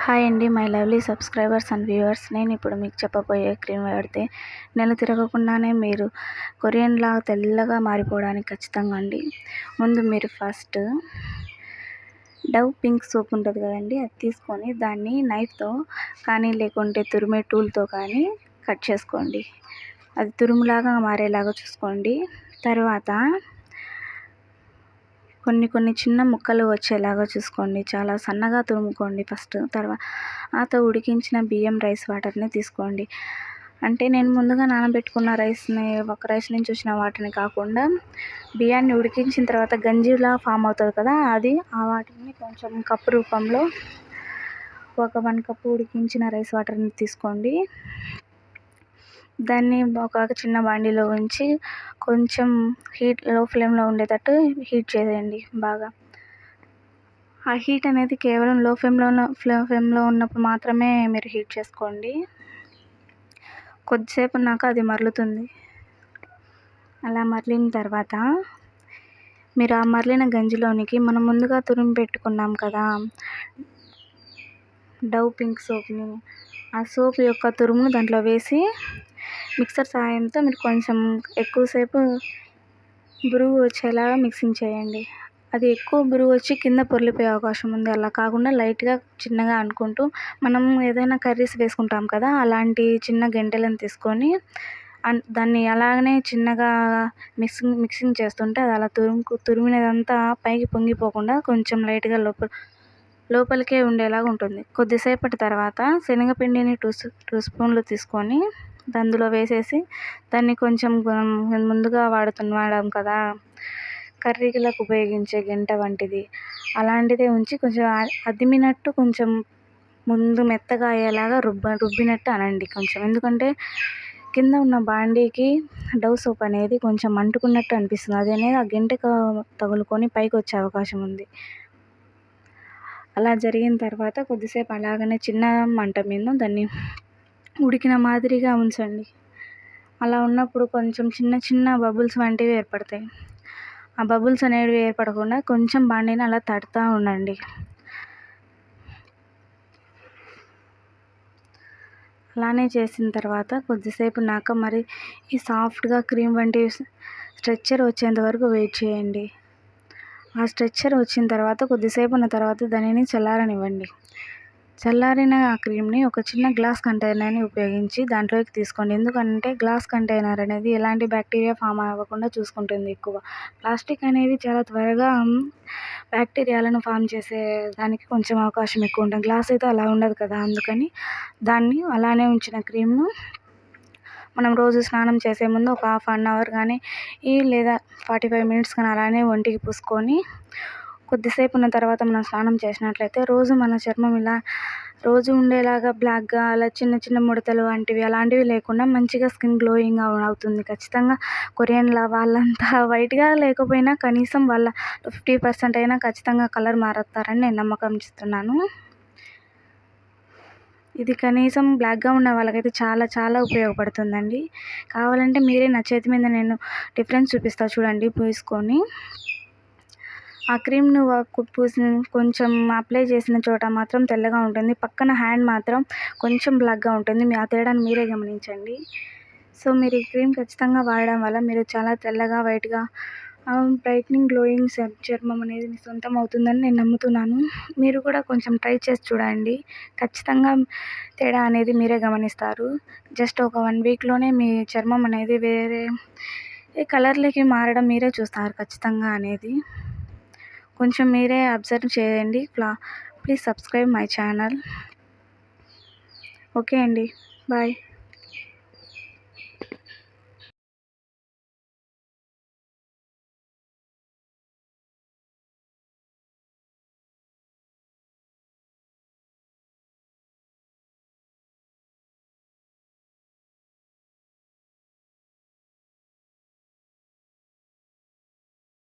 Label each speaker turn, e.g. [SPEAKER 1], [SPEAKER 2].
[SPEAKER 1] Hi అండి my lovely subscribers and viewers. నేను ఇప్పుడు మీకు చెప్పబోయే క్రీమ్ వాడితే నెల తిరగకుండానే మీరు కొరియన్లా తెల్లగా మారిపోవడానికి ఖచ్చితంగా అండి. ముందు మీరు ఫస్ట్ డవ్ పింక్ సోప్ ఉంటుంది కదండి, అది తీసుకొని దాన్ని నైఫ్తో కానీ లేకుంటే తురిమే టూల్తో కానీ కట్ చేసుకోండి. అది తురుములాగా మారేలాగా చూసుకోండి. తర్వాత కొన్ని చిన్న ముక్కలు వచ్చేలాగా చూసుకోండి. చాలా సన్నగా తురుముకోండి ఫస్ట్. తర్వాత ఉడికించిన బియ్యం రైస్ వాటర్ని తీసుకోండి. అంటే నేను ముందుగా నానబెట్టుకున్న రైస్ని, ఒక రైస్ నుంచి వచ్చిన వాటర్ని కాకుండా బియ్యాన్ని ఉడికించిన తర్వాత గంజిలా ఫామ్ అవుతుంది కదా, ఆ వాటర్ని కొంచెం కప్పు రూపంలో ఒక 1 కప్పు ఉడికించిన రైస్ వాటర్ని తీసుకోండి. దాన్ని ఒక చిన్న బాండీలో ఉంచి కొంచెం లో ఫ్లేమ్లో ఉండేటట్టు హీట్ చేయండి బాగా. ఆ హీట్ అనేది కేవలం లో ఫ్లేమ్లో ఉన్నప్పుడు మాత్రమే మీరు హీట్ చేసుకోండి. కొద్దిసేపు ఉన్నాక అది మరలుతుంది. అలా మరలిన తర్వాత మీరు ఆ మరలిన గంజిలోనికి మనం ముందుగా తురిమి పెట్టుకున్నాం కదా డవ్ పింక్ సోప్ని, ఆ సోప్ యొక్క తురుమును దాంట్లో వేసి మిక్సర్ సహాయంతో మీరు కొంచెం ఎక్కువసేపు బురుగు వచ్చేలాగా మిక్సింగ్ చేయండి. అది ఎక్కువ బురుగు వచ్చి కింద పొర్లిపోయే అవకాశం ఉంది. అలా కాకుండా లైట్గా చిన్నగా అనుకుంటూ మనం ఏదైనా కర్రీస్ వేసుకుంటాం కదా, అలాంటి చిన్న గెంటెలను తీసుకొని దాన్ని అలాగనే చిన్నగా మిక్సింగ్ చేస్తుంటే అది అలా తురిమినదంతా పైకి పొంగిపోకుండా కొంచెం లైట్గా లోపలికే ఉండేలాగా ఉంటుంది. కొద్దిసేపటి తర్వాత శనగపిండిని 2 స్పూన్లు తీసుకొని అందులో వేసేసి దాన్ని కొంచెం ముందుగా వాడాం కదా కర్రీలకు ఉపయోగించే గంట వంటిది, అలాంటిదే ఉంచి కొంచెం అదిమినట్టు కొంచెం ముందు మెత్తగా అయ్యేలాగా రుబ్బినట్టు అనండి కొంచెం. ఎందుకంటే కింద ఉన్న బాండీకి డవ్ సోప్ అనేది కొంచెం అంటుకున్నట్టు అనిపిస్తుంది. అది అనేది ఆ గంటకు తగులుకొని పైకి వచ్చే అవకాశం ఉంది. అలా జరిగిన తర్వాత కొద్దిసేపు అలాగనే చిన్న మంట మీద దాన్ని ఉడికిన మాదిరిగా ఉంచండి. అలా ఉన్నప్పుడు కొంచెం చిన్న బబుల్స్ వంటివి ఏర్పడతాయి. ఆ బబుల్స్ అనేవి ఏర్పడకుండా కొంచెం బాండీని అలా తడుతూ ఉండండి. అలానే చేసిన తర్వాత కొద్దిసేపు నాక మరి ఈ సాఫ్ట్గా క్రీమ్ వంటి స్ట్రక్చర్ వచ్చేంత వరకు వెయిట్ చేయండి. ఆ స్ట్రక్చర్ వచ్చిన తర్వాత కొద్దిసేపు ఉన్న తర్వాత దానిని చల్లారనివ్వండి. చల్లారిన ఆ క్రీమ్ని ఒక చిన్న గ్లాస్ కంటైనర్ని ఉపయోగించి దాంట్లోకి తీసుకోండి. ఎందుకంటే గ్లాస్ కంటైనర్ అనేది ఎలాంటి బ్యాక్టీరియా ఫామ్ అవ్వకుండా చూసుకుంటుంది. ఎక్కువ ప్లాస్టిక్ అనేవి చాలా త్వరగా బ్యాక్టీరియాలను ఫామ్ చేసే దానికి కొంచెం అవకాశం ఎక్కువ ఉంటుంది. గ్లాస్ అయితే అలా ఉండదు కదా, అందుకని దాన్ని అలానే ఉంచిన క్రీమ్ను మనం రోజు స్నానం చేసే ముందు ఒక 1/2 అవర్ కానీ లేదా 45 మినిట్స్ కానీ అలానే ఒంటికి పూసుకొని కొద్దిసేపు ఉన్న తర్వాత మనం స్నానం చేసినట్లయితే రోజు మన చర్మం ఇలా రోజు ఉండేలాగా బ్లాక్గా అలా చిన్న ముడతలు వంటివి అలాంటివి లేకుండా మంచిగా స్కిన్ గ్లోయింగ్గా అవుతుంది. ఖచ్చితంగా కొరియన్లా వాళ్ళంతా వైట్గా లేకపోయినా కనీసం వాళ్ళ 50% అయినా ఖచ్చితంగా కలర్ మారుతారని నేను నమ్మకం ఇస్తున్నాను. ఇది కనీసం బ్లాక్గా ఉన్న వాళ్ళకైతే చాలా ఉపయోగపడుతుందండి. కావాలంటే మీరే నా చేతి మీద నేను డిఫరెన్స్ చూపిస్తా చూడండి. పూసుకొని ఆ క్రీమ్ను కొంచెం అప్లై చేసిన చోట మాత్రం తెల్లగా ఉంటుంది, పక్కన హ్యాండ్ మాత్రం కొంచెం బ్లాక్గా ఉంటుంది. ఆ తేడాను మీరే గమనించండి. సో మీరు ఈ క్రీమ్ ఖచ్చితంగా వాడడం వల్ల మీరు చాలా తెల్లగా వైట్గా బ్రైట్నింగ్ గ్లోయింగ్ చర్మం అనేది మీ సొంతం అవుతుందని నేను నమ్ముతున్నాను. మీరు కూడా కొంచెం ట్రై చేసి చూడండి. ఖచ్చితంగా తేడా అనేది మీరే గమనిస్తారు. జస్ట్ ఒక 1 వీక్లోనే మీ చర్మం అనేది వేరే కలర్లోకి మారడం మీరే చూస్తారు ఖచ్చితంగా అనేది. కొంచెం మీరే అబ్జర్వ్ చేయండి. Please subscribe my channel. Okay అండి, బాయ్.